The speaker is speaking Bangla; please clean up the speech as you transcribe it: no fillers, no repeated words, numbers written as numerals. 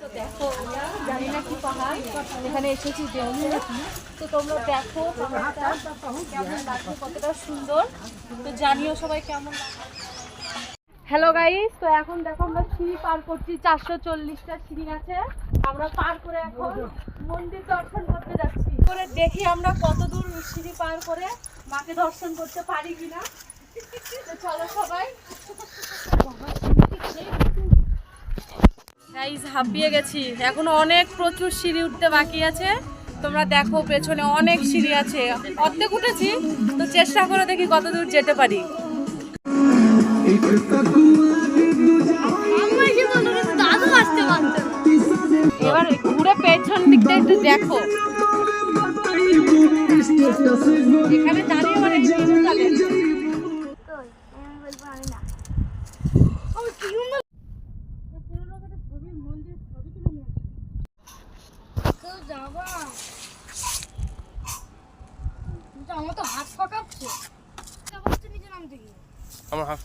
তো দেখো জানি না কি পাহাড়, এখানে এসেছি দেখতে। তো তোমরা দেখো পাহাড়টা কেমন লাগছে, কতটা সুন্দর। তো জানিও সবাই কেমন লাগছে। হ্যালো গাইস, তো এখন দেখো আমরা সিঁড়ি পার করছি, 440টা সিঁড়ি আছে। আমরা পার করে এখন মন্দির দর্শন করতে যাচ্ছি। করে দেখি আমরা কত দূর সিঁড়ি পার করে মাকে দর্শন করতে পারি কিনা। তো চলো সবাই। গাইস হাঁপিয়ে গেছি, এখনো অনেক প্রচুর সিঁড়ি উঠতে বাকি আছে। তোমরা দেখো পেছনে অনেক সিঁড়ি আছে, অর্ধেক উঠেছি। তো চেষ্টা করে দেখি কত দূর যেতে পারি। এবার ঘুরে পেছন দিকটা একটু দেখো, এখানে দাঁড়িয়ে মানে আমার তো হাত ফাঁকাচ্ছে নিচে নামতে গিয়ে। আমার হাত